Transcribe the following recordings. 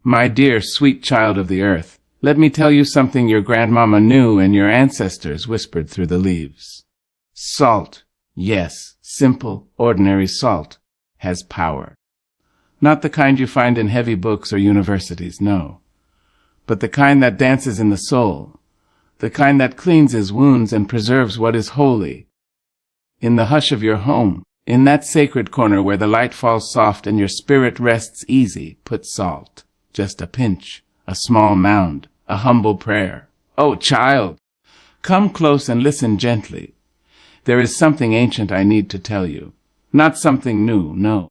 My dear, sweet child of the earth, let me tell you something your grandmama knew and your ancestors whispered through the leaves. Salt, yes, simple, ordinary salt, has power. Not the kind you find in heavy books or universities, no. But the kind that dances in the soul, the kind that cleanses wounds and preserves what is holy. In the hush of your home, in that sacred corner where the light falls soft and your spirit rests easy, put salt. Just a pinch, a small mound, a humble prayer. Oh, child, come close and listen gently. There is something ancient I need to tell you. Not something new, no.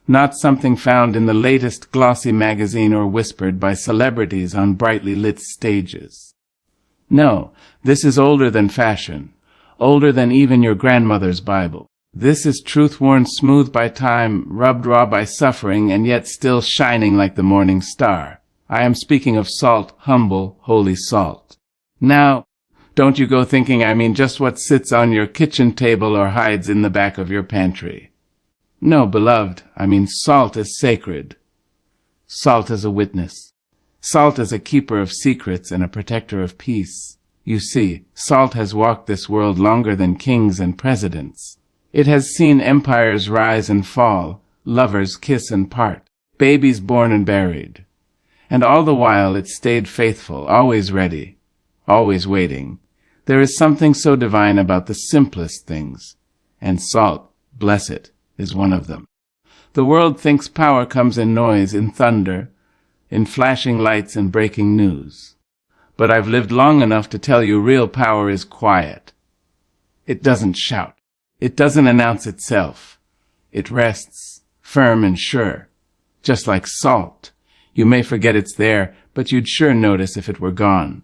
Not something found in the latest glossy magazine or whispered by celebrities on brightly lit stages. No, this is older than fashion, older than even your grandmother's Bible. This is truth worn smooth by time, rubbed raw by suffering, and yet still shining like the morning star. I am speaking of salt, humble, holy salt. Now, don't you go thinking I mean just what sits on your kitchen table or hides in the back of your pantry. No, beloved, I mean salt is sacred. Salt is a witness. Salt is a keeper of secrets and a protector of peace. You see, salt has walked this world longer than kings and presidents. It has seen empires rise and fall, lovers kiss and part, babies born and buried. And all the while it stayed faithful, always ready, always waiting. There is something so divine about the simplest things, and salt, bless it, is one of them. The world thinks power comes in noise, in thunder, in flashing lights and breaking news. But I've lived long enough to tell you real power is quiet. It doesn't shout. It doesn't announce itself. It rests, firm and sure, just like salt. You may forget it's there, but you'd sure notice if it were gone.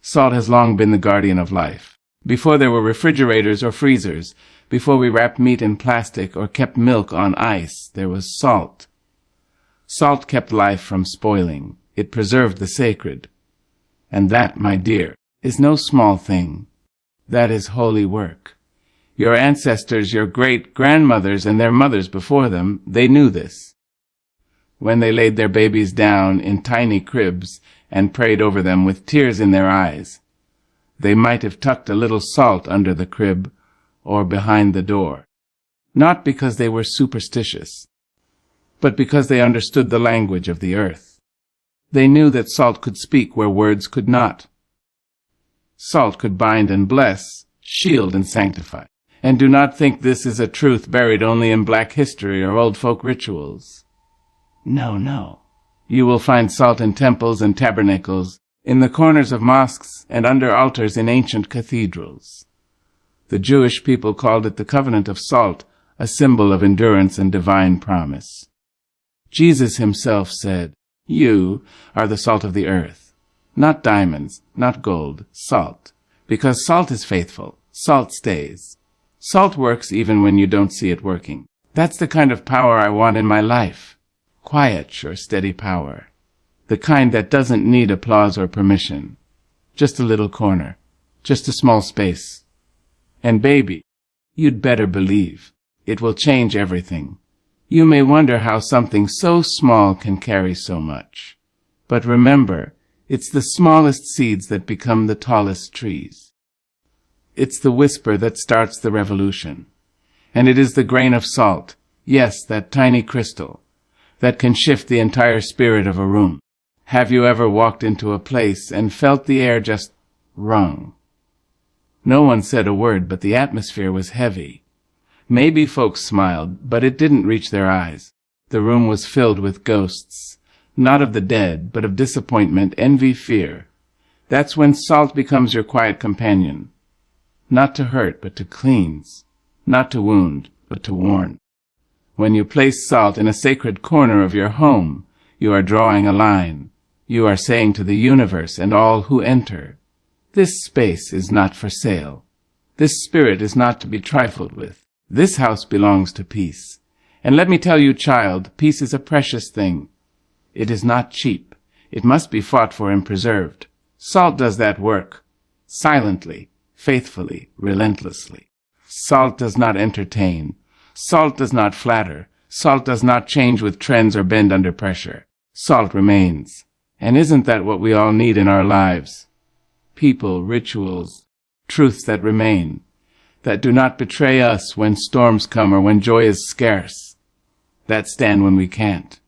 Salt has long been the guardian of life. Before there were refrigerators or freezers, before we wrapped meat in plastic or kept milk on ice, there was salt. Salt kept life from spoiling. It preserved the sacred. And that, my dear, is no small thing. That is holy work. Your ancestors, your great-grandmothers and their mothers before them, they knew this. When they laid their babies down in tiny cribs and prayed over them with tears in their eyes, they might have tucked a little salt under the crib or behind the door. Not because they were superstitious, but because they understood the language of the earth. They knew that salt could speak where words could not. Salt could bind and bless, shield and sanctify. And do not think this is a truth buried only in black history or old folk rituals. No, no. You will find salt in temples and tabernacles, in the corners of mosques and under altars in ancient cathedrals. The Jewish people called it the covenant of salt, a symbol of endurance and divine promise. Jesus himself said, "You are the salt of the earth." Not diamonds, not gold, salt. Because salt is faithful, salt stays. Salt works even when you don't see it working. That's the kind of power I want in my life. Quiet, sure, steady power. The kind that doesn't need applause or permission. Just a little corner. Just a small space. And baby, you'd better believe. It will change everything. You may wonder how something so small can carry so much. But remember, it's the smallest seeds that become the tallest trees. It's the whisper that starts the revolution. And it is the grain of salt, yes, that tiny crystal, that can shift the entire spirit of a room. Have you ever walked into a place and felt the air just rung? No one said a word, but the atmosphere was heavy. Maybe folks smiled, but it didn't reach their eyes. The room was filled with ghosts, not of the dead, but of disappointment, envy, fear. That's when salt becomes your quiet companion. Not to hurt, but to cleanse. Not to wound, but to warn. When you place salt in a sacred corner of your home, you are drawing a line. You are saying to the universe and all who enter, this space is not for sale. This spirit is not to be trifled with. This house belongs to peace. And let me tell you, child, peace is a precious thing. It is not cheap. It must be fought for and preserved. Salt does that work. Silently. Faithfully, relentlessly. Salt does not entertain. Salt does not flatter. Salt does not change with trends or bend under pressure. Salt remains. And isn't that what we all need in our lives? People, rituals, truths that remain, that do not betray us when storms come or when joy is scarce, that stand when we can't,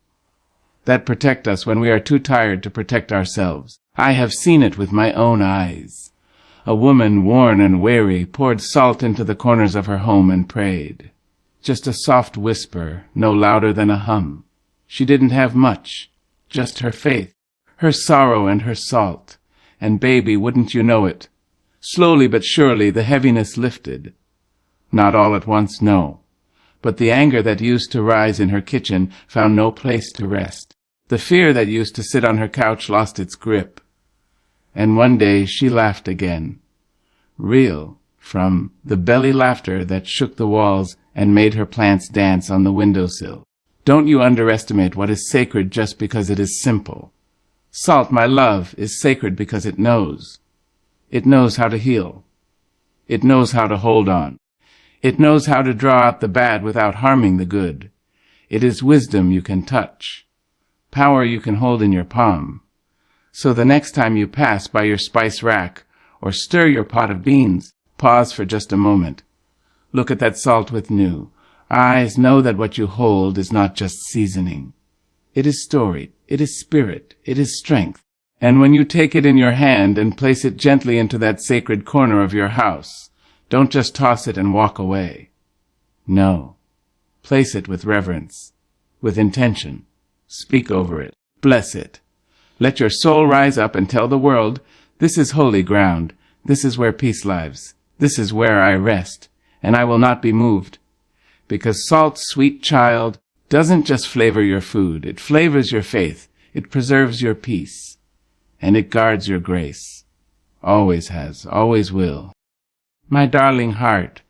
that protect us when we are too tired to protect ourselves. I have seen it with my own eyes. A woman, worn and weary, poured salt into the corners of her home and prayed. Just a soft whisper, no louder than a hum. She didn't have much, just her faith, her sorrow and her salt. And baby, wouldn't you know it? Slowly but surely the heaviness lifted. Not all at once, no. But the anger that used to rise in her kitchen found no place to rest. The fear that used to sit on her couch lost its grip. And one day she laughed again. Real, from the belly laughter that shook the walls and made her plants dance on the windowsill. Don't you underestimate what is sacred just because it is simple. Salt, my love, is sacred because it knows. It knows how to heal. It knows how to hold on. It knows how to draw out the bad without harming the good. It is wisdom you can touch, power you can hold in your palm. So the next time you pass by your spice rack or stir your pot of beans, pause for just a moment. Look at that salt with new eyes. Know that what you hold is not just seasoning. It is story, it is spirit, it is strength. And when you take it in your hand and place it gently into that sacred corner of your house, don't just toss it and walk away. No. Place it with reverence, with intention. Speak over it. Bless it. Let your soul rise up and tell the world, this is holy ground. This is where peace lives. This is where I rest, and I will not be moved. Because salt, sweet child, doesn't just flavor your food. It flavors your faith. It preserves your peace. And it guards your grace. Always has, always will. My darling heart,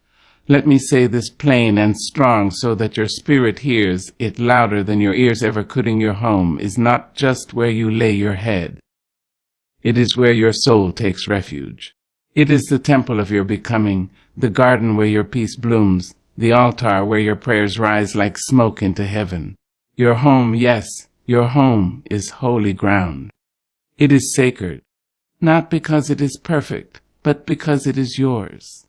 let me say this plain and strong so that your spirit hears it louder than your ears ever could. In your home is not just where you lay your head. It is where your soul takes refuge. It is the temple of your becoming, the garden where your peace blooms, the altar where your prayers rise like smoke into heaven. Your home, yes, your home is holy ground. It is sacred, not because it is perfect, but because it is yours.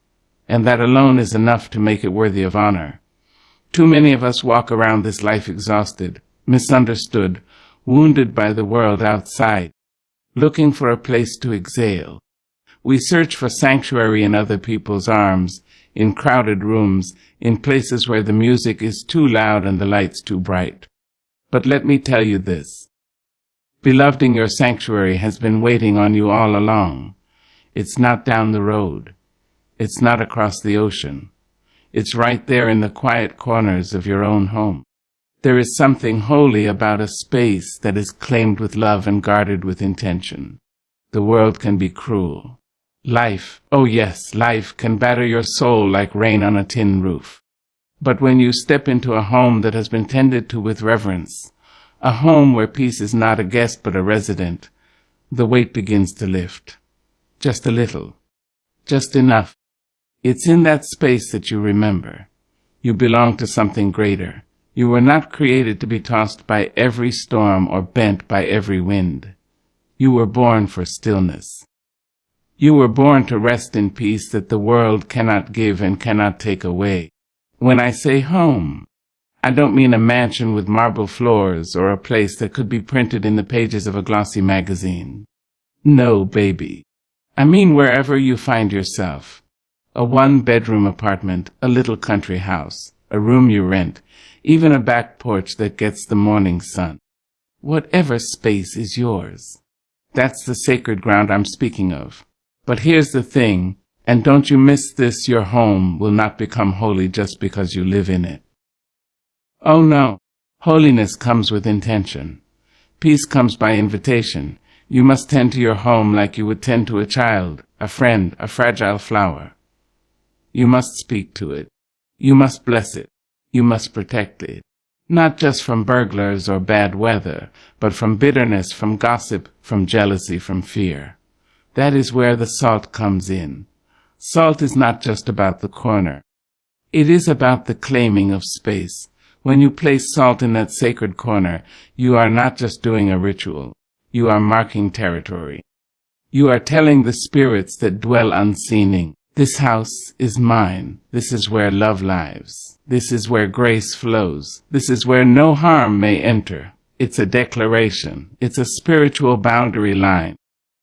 And that alone is enough to make it worthy of honor. Too many of us walk around this life exhausted, misunderstood, wounded by the world outside, looking for a place to exhale. We search for sanctuary in other people's arms, in crowded rooms, in places where the music is too loud and the lights too bright. But let me tell you this. Beloved, your sanctuary has been waiting on you all along. It's not down the road. It's not across the ocean. It's right there in the quiet corners of your own home. There is something holy about a space that is claimed with love and guarded with intention. The world can be cruel. Life, oh yes, life can batter your soul like rain on a tin roof. But when you step into a home that has been tended to with reverence, a home where peace is not a guest but a resident, the weight begins to lift. Just a little. Just enough. It's in that space that you remember. You belong to something greater. You were not created to be tossed by every storm or bent by every wind. You were born for stillness. You were born to rest in peace that the world cannot give and cannot take away. When I say home, I don't mean a mansion with marble floors or a place that could be printed in the pages of a glossy magazine. No, baby. I mean wherever you find yourself. A one-bedroom apartment, a little country house, a room you rent, even a back porch that gets the morning sun. Whatever space is yours. That's the sacred ground I'm speaking of. But here's the thing, and don't you miss this, your home will not become holy just because you live in it. Oh no, holiness comes with intention. Peace comes by invitation. You must tend to your home like you would tend to a child, a friend, a fragile flower. You must speak to it. You must bless it. You must protect it. Not just from burglars or bad weather, but from bitterness, from gossip, from jealousy, from fear. That is where the salt comes in. Salt is not just about the corner. It is about the claiming of space, When you place salt in that sacred corner, you are not just doing a ritual. You are marking territory. You are telling the spirits that dwell unseening, this house is mine. This is where love lives. This is where grace flows. This is where no harm may enter. It's a declaration. It's a spiritual boundary line,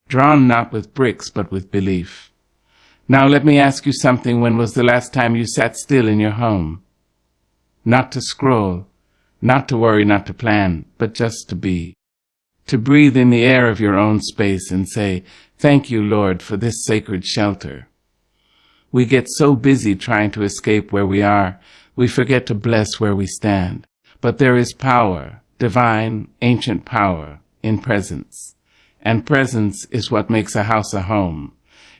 drawn not with bricks but with belief. Now let me ask you something. When was the last time you sat still in your home? Not to scroll, not to worry, not to plan, but just to be. To breathe in the air of your own space and say, "Thank you, Lord, for this sacred shelter." We get so busy trying to escape where we are, we forget to bless where we stand. But there is power, divine, ancient power, in presence. And presence is what makes a house a home.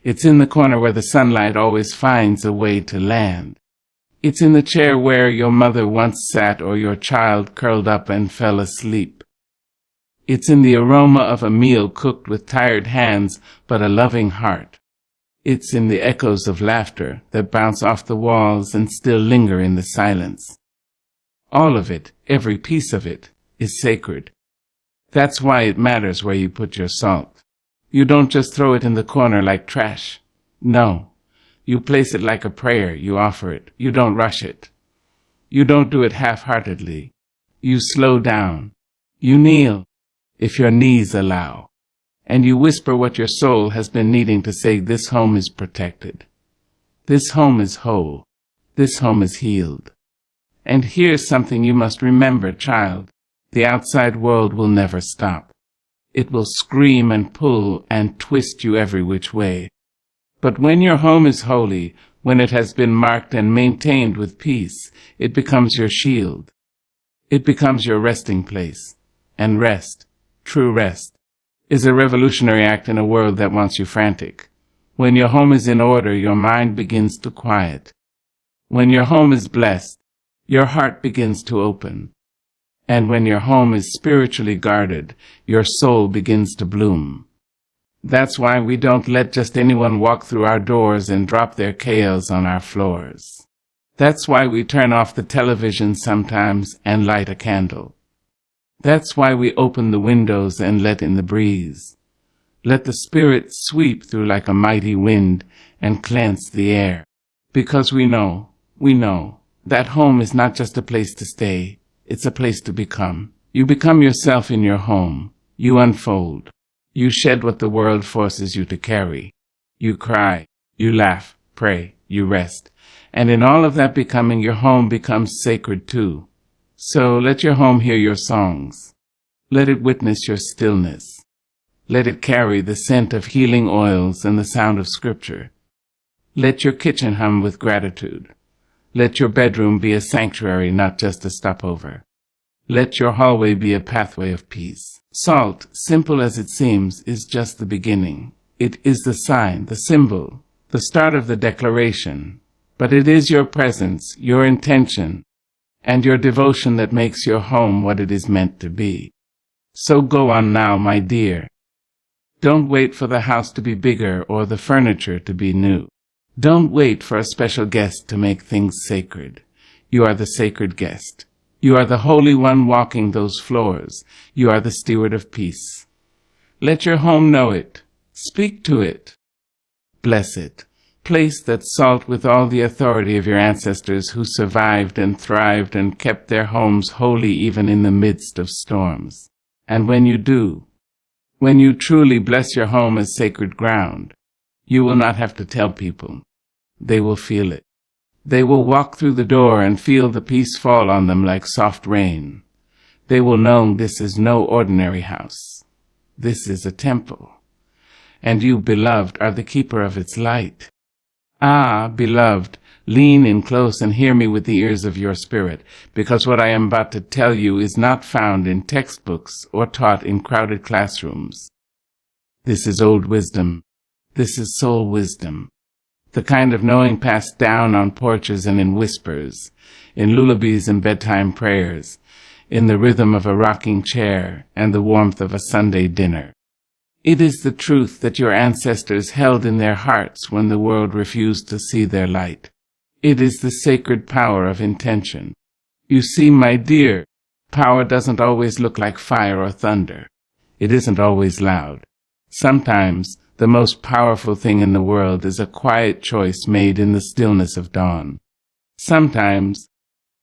It's in the corner where the sunlight always finds a way to land. It's in the chair where your mother once sat or your child curled up and fell asleep. It's in the aroma of a meal cooked with tired hands but a loving heart. It's in the echoes of laughter that bounce off the walls and still linger in the silence. All of it, every piece of it, is sacred. That's why it matters where you put your salt. You don't just throw it in the corner like trash. No. You place it like a prayer. You offer it. You don't rush it. You don't do it half-heartedly. You slow down. You kneel, if your knees allow. And you whisper what your soul has been needing to say. This home is protected. This home is whole. This home is healed. And here's something you must remember, child. The outside world will never stop. It will scream and pull and twist you every which way. But when your home is holy, when it has been marked and maintained with peace, it becomes your shield. It becomes your resting place. And rest, true rest, is a revolutionary act in a world that wants you frantic. When your home is in order, your mind begins to quiet. When your home is blessed, your heart begins to open. And when your home is spiritually guarded, your soul begins to bloom. That's why we don't let just anyone walk through our doors and drop their chaos on our floors. That's why we turn off the television sometimes and light a candle. That's why we open the windows and let in the breeze. Let the Spirit sweep through like a mighty wind and cleanse the air. Because we know, that home is not just a place to stay, it's a place to become. You become yourself in your home. You unfold. You shed what the world forces you to carry. You cry, you laugh, pray, you rest. And in all of that becoming, your home becomes sacred too. So let your home hear your songs. Let it witness your stillness. Let it carry the scent of healing oils and the sound of scripture. Let your kitchen hum with gratitude. Let your bedroom be a sanctuary, not just a stopover. Let your hallway be a pathway of peace. Salt, simple as it seems, is just the beginning. It is the sign, the symbol, the start of the declaration. But it is your presence, your intention, and your devotion that makes your home what it is meant to be. So go on now, my dear. Don't wait for the house to be bigger or the furniture to be new. Don't wait for a special guest to make things sacred. You are the sacred guest. You are the Holy One walking those floors. You are the steward of peace. Let your home know it. Speak to it. Bless it. Place that salt with all the authority of your ancestors who survived and thrived and kept their homes holy even in the midst of storms. And when you do, when you truly bless your home as sacred ground, you will not have to tell people. They will feel it. They will walk through the door and feel the peace fall on them like soft rain. They will know this is no ordinary house. This is a temple. And you, beloved, are the keeper of its light. Ah, beloved, lean in close and hear me with the ears of your spirit, because what I am about to tell you is not found in textbooks or taught in crowded classrooms. This is old wisdom. This is soul wisdom. The kind of knowing passed down on porches and in whispers, in lullabies and bedtime prayers, in the rhythm of a rocking chair and the warmth of a Sunday dinner. It is the truth that your ancestors held in their hearts when the world refused to see their light. It is the sacred power of intention. You see, my dear, power doesn't always look like fire or thunder. It isn't always loud. Sometimes the most powerful thing in the world is a quiet choice made in the stillness of dawn. Sometimes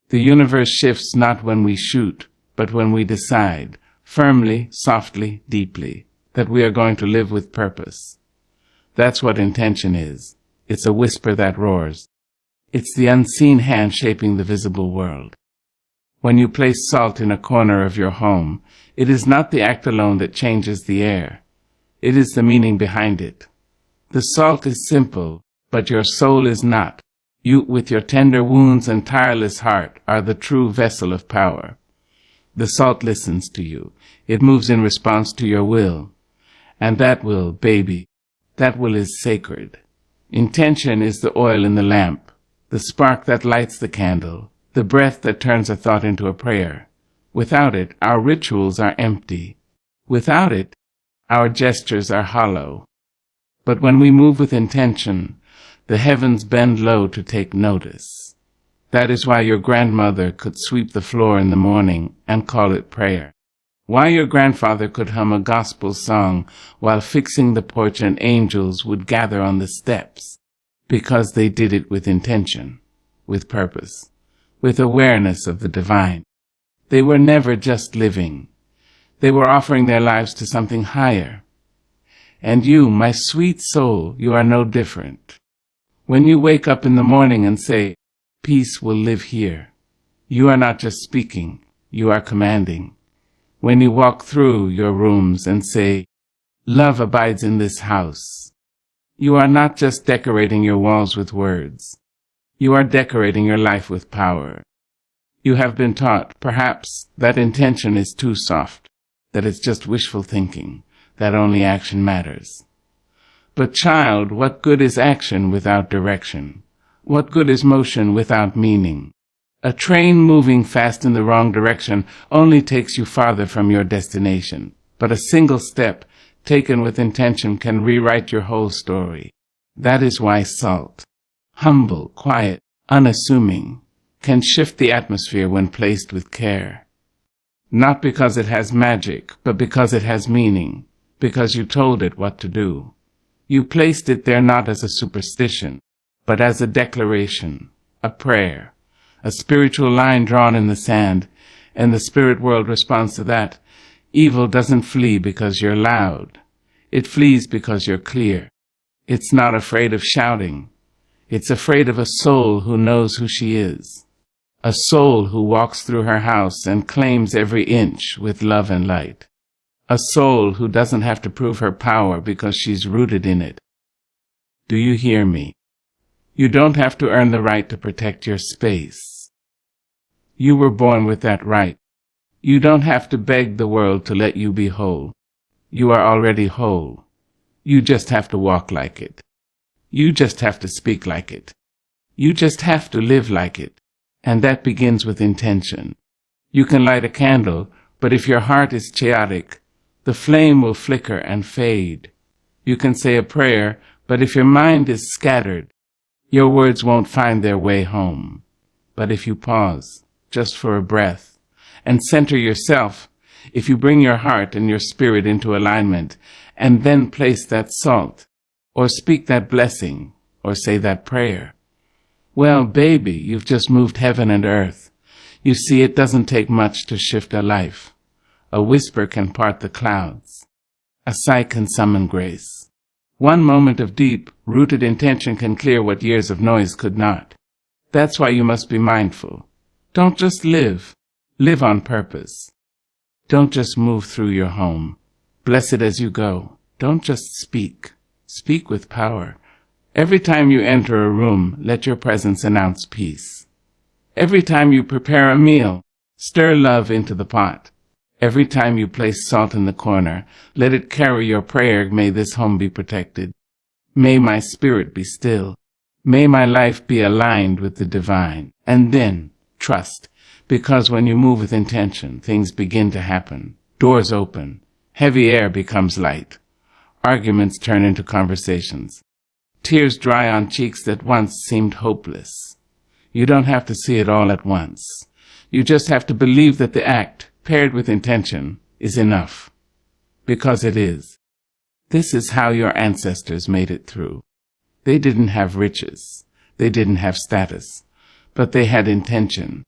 the universe shifts not when we shoot, but when we decide, firmly, softly, deeply, that we are going to live with purpose. That's what intention is. It's a whisper that roars. It's the unseen hand shaping the visible world. When you place salt in a corner of your home, it is not the act alone that changes the air. It is the meaning behind it. The salt is simple, but your soul is not. You, with your tender wounds and tireless heart, are the true vessel of power. The salt listens to you. It moves in response to your will. And that will, baby, that will is sacred. Intention is the oil in the lamp, the spark that lights the candle, the breath that turns a thought into a prayer. Without it, our rituals are empty. Without it, our gestures are hollow. But when we move with intention, the heavens bend low to take notice. That is why your grandmother could sweep the floor in the morning and call it prayer. Why your grandfather could hum a gospel song while fixing the porch and angels would gather on the steps. Because they did it with intention, with purpose, with awareness of the divine. They were never just living. They were offering their lives to something higher. And you, my sweet soul, you are no different. When you wake up in the morning and say, "Peace will live here," you are not just speaking, you are commanding. When you walk through your rooms and say, "Love abides in this house," you are not just decorating your walls with words. You are decorating your life with power. You have been taught, perhaps, that intention is too soft, that it's just wishful thinking, that only action matters. But child, what good is action without direction? What good is motion without meaning? A train moving fast in the wrong direction only takes you farther from your destination, but a single step taken with intention can rewrite your whole story. That is why salt, humble, quiet, unassuming, can shift the atmosphere when placed with care. Not because it has magic, but because it has meaning, because you told it what to do. You placed it there not as a superstition, but as a declaration, a prayer, a spiritual line drawn in the sand, and the spirit world responds to that. Evil doesn't flee because you're loud. It flees because you're clear. It's not afraid of shouting. It's afraid of a soul who knows who she is. A soul who walks through her house and claims every inch with love and light. A soul who doesn't have to prove her power because she's rooted in it. Do you hear me? You don't have to earn the right to protect your space. You were born with that right. You don't have to beg the world to let you be whole. You are already whole. You just have to walk like it. You just have to speak like it. You just have to live like it. And that begins with intention. You can light a candle, but if your heart is chaotic, the flame will flicker and fade. You can say a prayer, but if your mind is scattered, your words won't find their way home. But if you pause, just for a breath, and center yourself, if you bring your heart and your spirit into alignment, and then place that salt, or speak that blessing, or say that prayer, well, baby, you've just moved heaven and earth. You see, it doesn't take much to shift a life. A whisper can part the clouds. A sigh can summon grace. One moment of deep, rooted intention can clear what years of noise could not. That's why you must be mindful. Don't just live. Live on purpose. Don't just move through your home. Bless it as you go. Don't just speak. Speak with power. Every time you enter a room, let your presence announce peace. Every time you prepare a meal, stir love into the pot. Every time you place salt in the corner, let it carry your prayer, may this home be protected. May my spirit be still. May my life be aligned with the divine. And then, trust, because when you move with intention, things begin to happen. Doors open. Heavy air becomes light. Arguments turn into conversations. Tears dry on cheeks that once seemed hopeless. You don't have to see it all at once. You just have to believe that the act, paired with intention, is enough. Because it is. This is how your ancestors made it through. They didn't have riches. They didn't have status. But they had intention.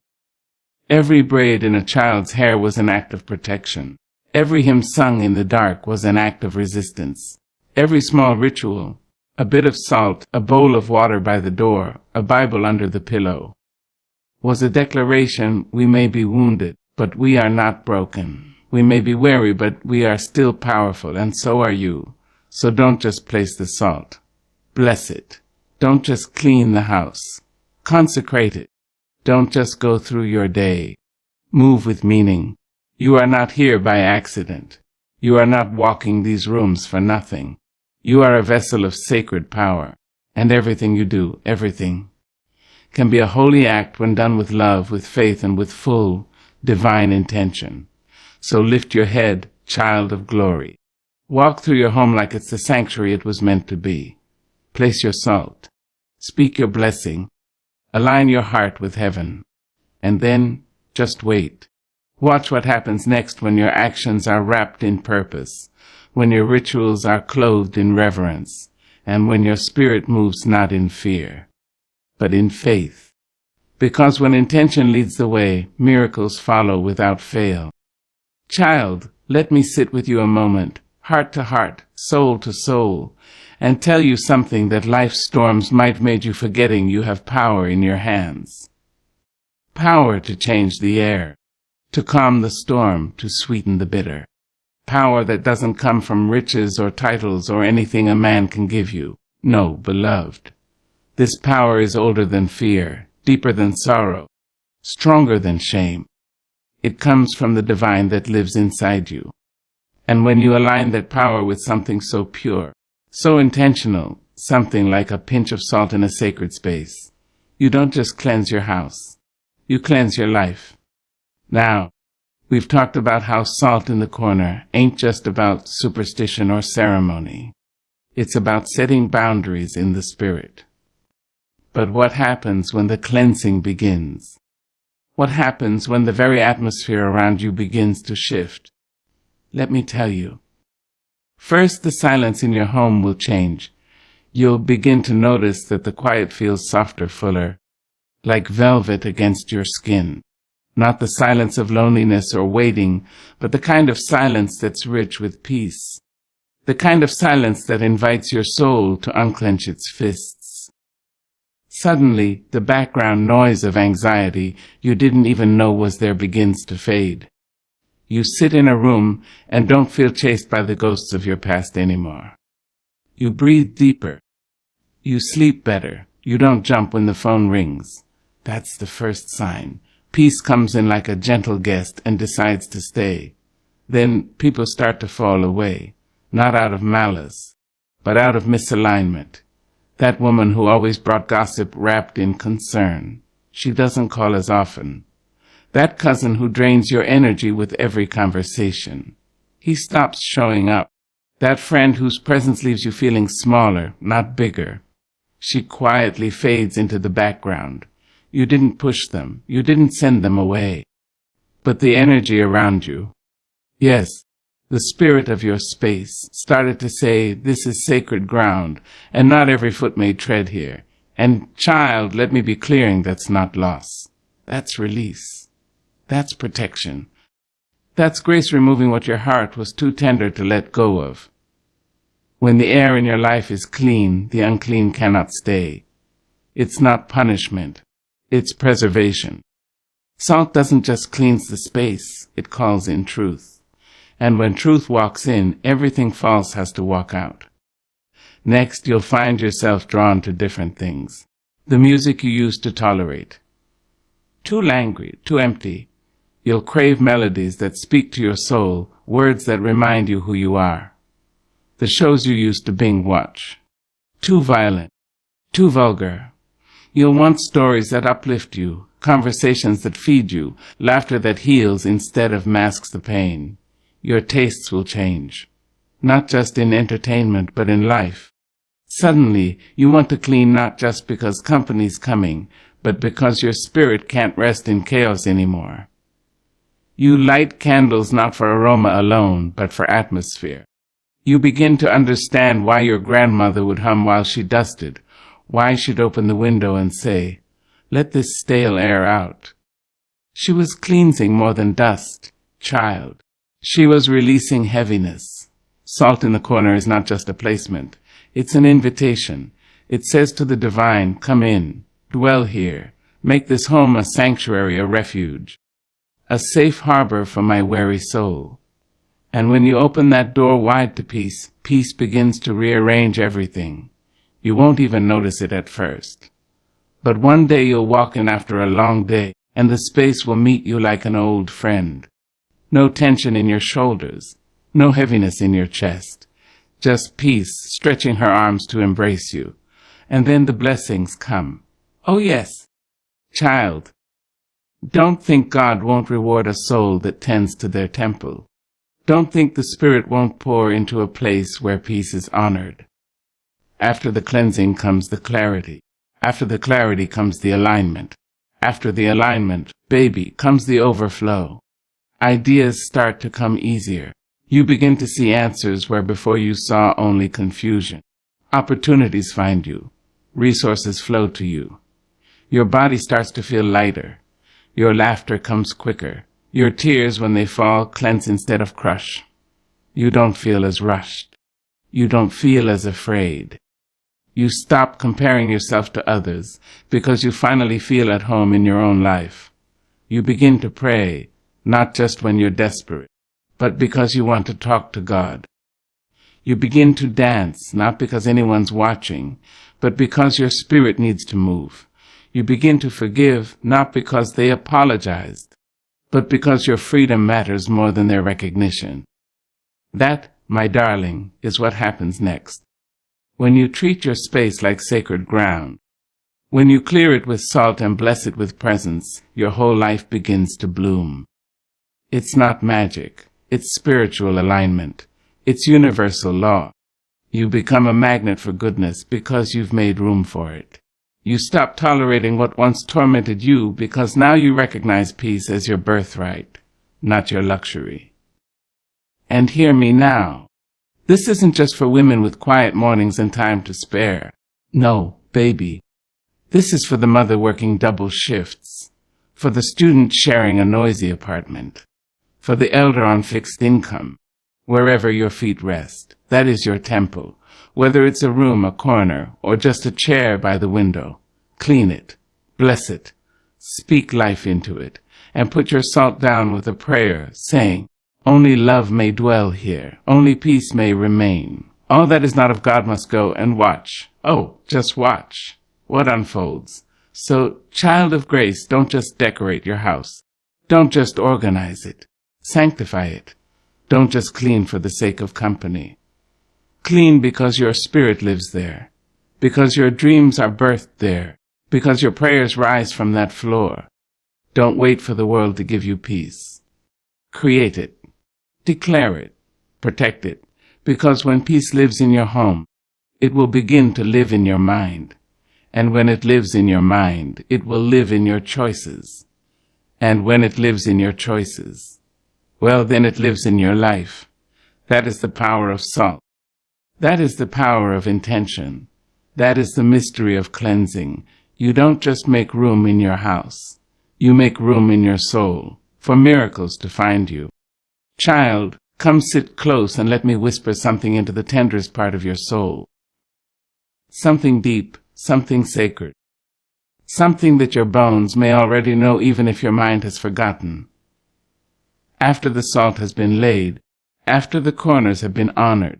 Every braid in a child's hair was an act of protection. Every hymn sung in the dark was an act of resistance. Every small ritual, a bit of salt, a bowl of water by the door, a Bible under the pillow, was a declaration: we may be wounded, but we are not broken. We may be weary, but we are still powerful, and so are you. So don't just place the salt. Bless it. Don't just clean the house. Consecrate it. Don't just go through your day. Move with meaning. You are not here by accident. You are not walking these rooms for nothing. You are a vessel of sacred power, and everything you do, everything, can be a holy act when done with love, with faith, and with full divine intention. So lift your head, child of glory. Walk through your home like it's the sanctuary it was meant to be. Place your salt. Speak your blessing. Align your heart with heaven. And then just wait. Watch what happens next when your actions are wrapped in purpose, when your rituals are clothed in reverence, and when your spirit moves not in fear, but in faith. Because when intention leads the way, miracles follow without fail. Child, let me sit with you a moment, heart to heart, soul to soul, and tell you something that life's storms might made you forgetting you have power in your hands. Power to change the air, to calm the storm, to sweeten the bitter. Power that doesn't come from riches or titles or anything a man can give you. No, beloved. This power is older than fear, deeper than sorrow, stronger than shame. It comes from the divine that lives inside you. And when you align that power with something so pure, so intentional, something like a pinch of salt in a sacred space, you don't just cleanse your house, you cleanse your life. Now, we've talked about how salt in the corner ain't just about superstition or ceremony. It's about setting boundaries in the spirit. But what happens when the cleansing begins? What happens when the very atmosphere around you begins to shift? Let me tell you. First, the silence in your home will change. You'll begin to notice that the quiet feels softer, fuller, like velvet against your skin. Not the silence of loneliness or waiting, but the kind of silence that's rich with peace. The kind of silence that invites your soul to unclench its fists. Suddenly, the background noise of anxiety you didn't even know was there begins to fade. You sit in a room and don't feel chased by the ghosts of your past anymore. You breathe deeper. You sleep better. You don't jump when the phone rings. That's the first sign. Peace comes in like a gentle guest and decides to stay. Then people start to fall away, not out of malice, but out of misalignment. That woman who always brought gossip wrapped in concern. She doesn't call as often. That cousin who drains your energy with every conversation. He stops showing up. That friend whose presence leaves you feeling smaller, not bigger. She quietly fades into the background. You didn't push them. You didn't send them away. But the energy around you, yes, the spirit of your space, started to say, this is sacred ground, and not every foot may tread here. And child, let me be clearing, that's not loss. That's release. That's protection. That's grace removing what your heart was too tender to let go of. When the air in your life is clean, the unclean cannot stay. It's not punishment. It's preservation. Salt doesn't just cleanse the space, it calls in truth. And when truth walks in, everything false has to walk out. Next, you'll find yourself drawn to different things. The music you used to tolerate. Too languid, too empty. You'll crave melodies that speak to your soul, words that remind you who you are. The shows you used to binge watch. Too violent, too vulgar. You'll want stories that uplift you, conversations that feed you, laughter that heals instead of masks the pain. Your tastes will change, not just in entertainment, but in life. Suddenly, you want to clean not just because company's coming, but because your spirit can't rest in chaos anymore. You light candles not for aroma alone, but for atmosphere. You begin to understand why your grandmother would hum while she dusted, why she'd open the window and say, "Let this stale air out." She was cleansing more than dust, child. She was releasing heaviness. Salt in the corner is not just a placement. It's an invitation. It says to the divine, "Come in, dwell here, make this home a sanctuary, a refuge, a safe harbor for my weary soul." And when you open that door wide to peace, peace begins to rearrange everything. You won't even notice it at first. But one day you'll walk in after a long day, and the space will meet you like an old friend. No tension in your shoulders, no heaviness in your chest, just peace stretching her arms to embrace you. And then the blessings come. Oh yes, child, don't think God won't reward a soul that tends to their temple. Don't think the Spirit won't pour into a place where peace is honored. After the cleansing comes the clarity. After the clarity comes the alignment. After the alignment, baby, comes the overflow. Ideas start to come easier. You begin to see answers where before you saw only confusion. Opportunities find you. Resources flow to you. Your body starts to feel lighter. Your laughter comes quicker. Your tears, when they fall, cleanse instead of crush. You don't feel as rushed. You don't feel as afraid. You stop comparing yourself to others because you finally feel at home in your own life. You begin to pray, not just when you're desperate, but because you want to talk to God. You begin to dance, not because anyone's watching, but because your spirit needs to move. You begin to forgive, not because they apologized, but because your freedom matters more than their recognition. That, my darling, is what happens next. When you treat your space like sacred ground, when you clear it with salt and bless it with presence, your whole life begins to bloom. It's not magic. It's spiritual alignment. It's universal law. You become a magnet for goodness because you've made room for it. You stop tolerating what once tormented you because now you recognize peace as your birthright, not your luxury. And hear me now. This isn't just for women with quiet mornings and time to spare. No, baby. This is for the mother working double shifts, for the student sharing a noisy apartment, for the elder on fixed income. Wherever your feet rest, that is your temple. Whether it's a room, a corner, or just a chair by the window, clean it, bless it, speak life into it, and put your salt down with a prayer, saying, "Only love may dwell here, only peace may remain. All that is not of God must go," and watch. Oh, just watch what unfolds. So, child of grace, don't just decorate your house. Don't just organize it. Sanctify it. Don't just clean for the sake of company. Clean because your spirit lives there, because your dreams are birthed there, because your prayers rise from that floor. Don't wait for the world to give you peace. Create it. Declare it. Protect it. Because when peace lives in your home, it will begin to live in your mind. And when it lives in your mind, it will live in your choices. And when it lives in your choices, well, then it lives in your life. That is the power of salt. That is the power of intention. That is the mystery of cleansing. You don't just make room in your house. You make room in your soul for miracles to find you. Child, come sit close and let me whisper something into the tenderest part of your soul. Something deep, something sacred. Something that your bones may already know even if your mind has forgotten. After the salt has been laid, after the corners have been honored,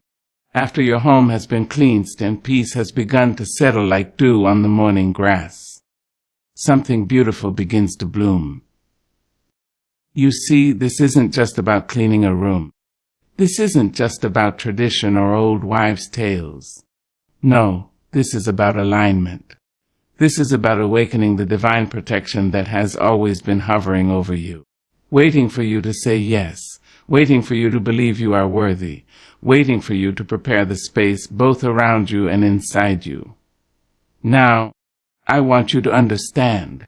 after your home has been cleansed and peace has begun to settle like dew on the morning grass, something beautiful begins to bloom. You see, this isn't just about cleaning a room. This isn't just about tradition or old wives' tales. No, this is about alignment. This is about awakening the divine protection that has always been hovering over you, waiting for you to say yes, waiting for you to believe you are worthy, waiting for you to prepare the space both around you and inside you. Now, I want you to understand.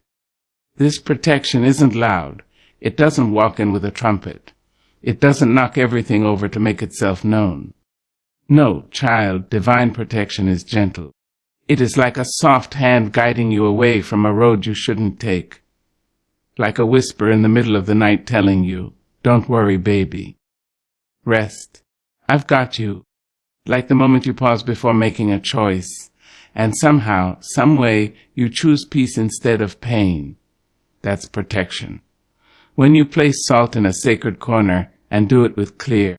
This protection isn't loud. It doesn't walk in with a trumpet. It doesn't knock everything over to make itself known. No, child, divine protection is gentle. It is like a soft hand guiding you away from a road you shouldn't take. Like a whisper in the middle of the night telling you, "Don't worry, baby. Rest. I've got you." Like the moment you pause before making a choice, and somehow, some way, you choose peace instead of pain. That's protection. When you place salt in a sacred corner and do it with clear,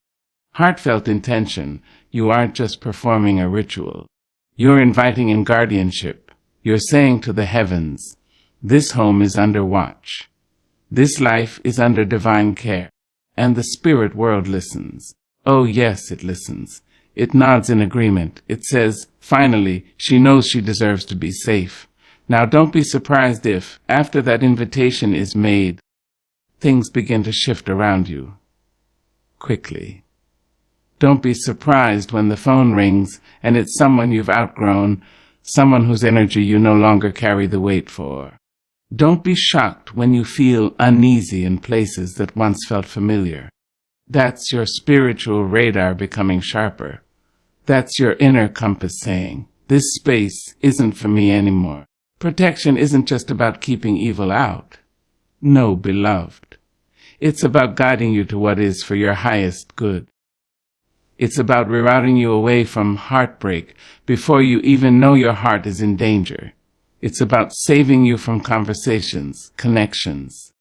heartfelt intention, you aren't just performing a ritual. You're inviting in guardianship. You're saying to the heavens, this home is under watch. This life is under divine care. And the spirit world listens. Oh yes, it listens. It nods in agreement. It says, finally, she knows she deserves to be safe. Now don't be surprised if, after that invitation is made, things begin to shift around you. Quickly. Don't be surprised when the phone rings and it's someone you've outgrown, someone whose energy you no longer carry the weight for. Don't be shocked when you feel uneasy in places that once felt familiar. That's your spiritual radar becoming sharper. That's your inner compass saying, this space isn't for me anymore. Protection isn't just about keeping evil out. No, beloved. It's about guiding you to what is for your highest good. It's about rerouting you away from heartbreak before you even know your heart is in danger. It's about saving you from conversations, connections,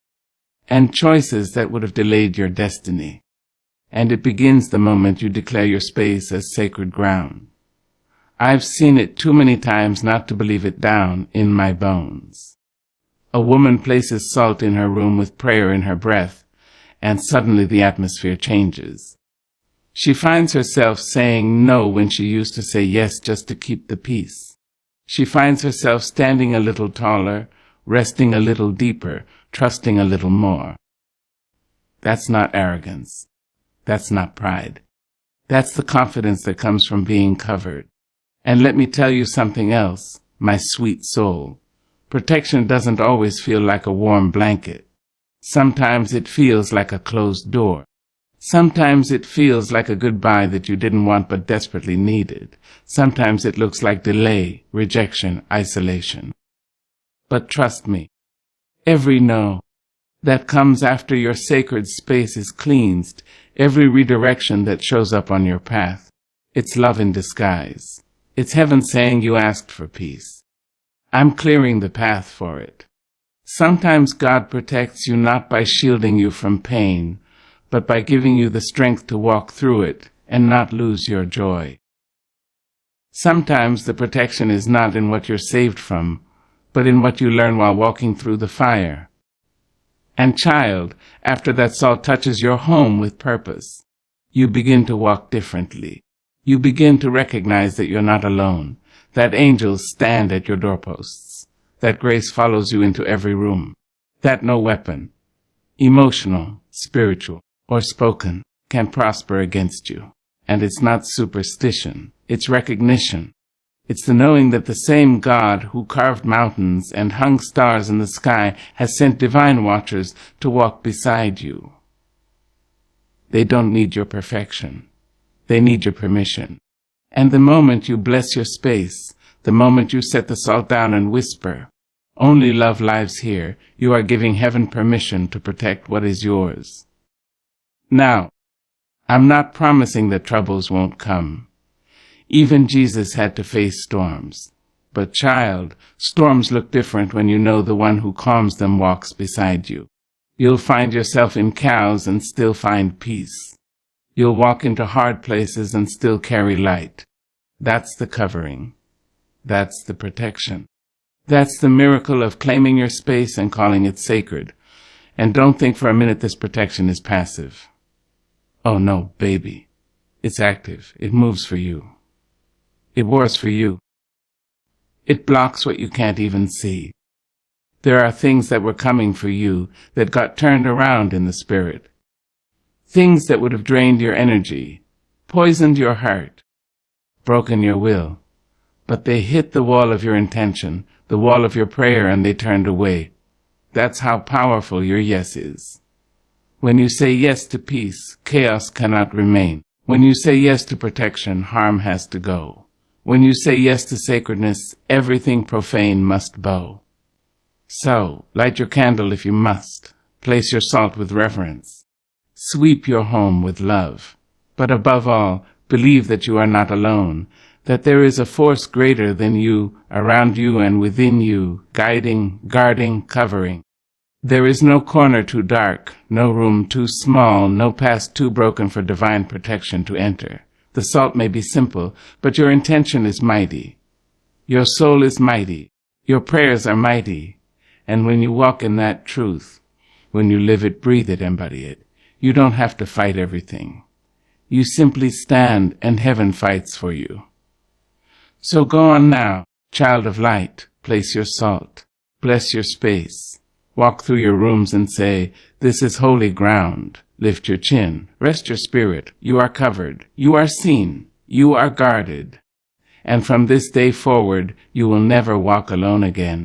and choices that would have delayed your destiny. And it begins the moment you declare your space as sacred ground. I've seen it too many times not to believe it down in my bones. A woman places salt in her room with prayer in her breath, and suddenly the atmosphere changes. She finds herself saying no when she used to say yes just to keep the peace. She finds herself standing a little taller, resting a little deeper, trusting a little more. That's not arrogance. That's not pride. That's the confidence that comes from being covered. And let me tell you something else, my sweet soul. Protection doesn't always feel like a warm blanket. Sometimes it feels like a closed door. Sometimes it feels like a goodbye that you didn't want but desperately needed. Sometimes it looks like delay, rejection, isolation. But trust me, every no that comes after your sacred space is cleansed, every redirection that shows up on your path, it's love in disguise. It's heaven saying you asked for peace. I'm clearing the path for it. Sometimes God protects you not by shielding you from pain, but by giving you the strength to walk through it and not lose your joy. Sometimes the protection is not in what you're saved from, but in what you learn while walking through the fire. And child, after that salt touches your home with purpose, you begin to walk differently. You begin to recognize that you're not alone, that angels stand at your doorposts, that grace follows you into every room, that no weapon, emotional, spiritual, or spoken, can prosper against you. And it's not superstition, it's recognition. It's the knowing that the same God who carved mountains and hung stars in the sky has sent divine watchers to walk beside you. They don't need your perfection. They need your permission. And the moment you bless your space, the moment you set the salt down and whisper, "Only love lives here," you are giving heaven permission to protect what is yours. Now, I'm not promising that troubles won't come. Even Jesus had to face storms. But child, storms look different when you know the one who calms them walks beside you. You'll find yourself in cows and still find peace. You'll walk into hard places and still carry light. That's the covering. That's the protection. That's the miracle of claiming your space and calling it sacred. And don't think for a minute this protection is passive. Oh no, baby. It's active. It moves for you. It wars for you. It blocks what you can't even see. There are things that were coming for you that got turned around in the spirit. Things that would have drained your energy, poisoned your heart, broken your will. But they hit the wall of your intention the wall of your prayer, and they turned away. That's how powerful your yes is. When you say yes to peace, chaos cannot remain. When you say yes to protection, harm has to go. When you say yes to sacredness, everything profane must bow. So, light your candle if you must. Place your salt with reverence. Sweep your home with love. But above all, believe that you are not alone, that there is a force greater than you, around you and within you, guiding, guarding, covering. There is no corner too dark, no room too small, no path too broken for divine protection to enter. The salt may be simple, but your intention is mighty. Your soul is mighty. Your prayers are mighty. And when you walk in that truth, when you live it, breathe it, embody it, you don't have to fight everything. You simply stand and heaven fights for you. So go on now, child of light, place your salt, bless your space. Walk through your rooms and say, this is holy ground. Lift your chin, rest your spirit. You are covered, you are seen, you are guarded. And from this day forward, you will never walk alone again.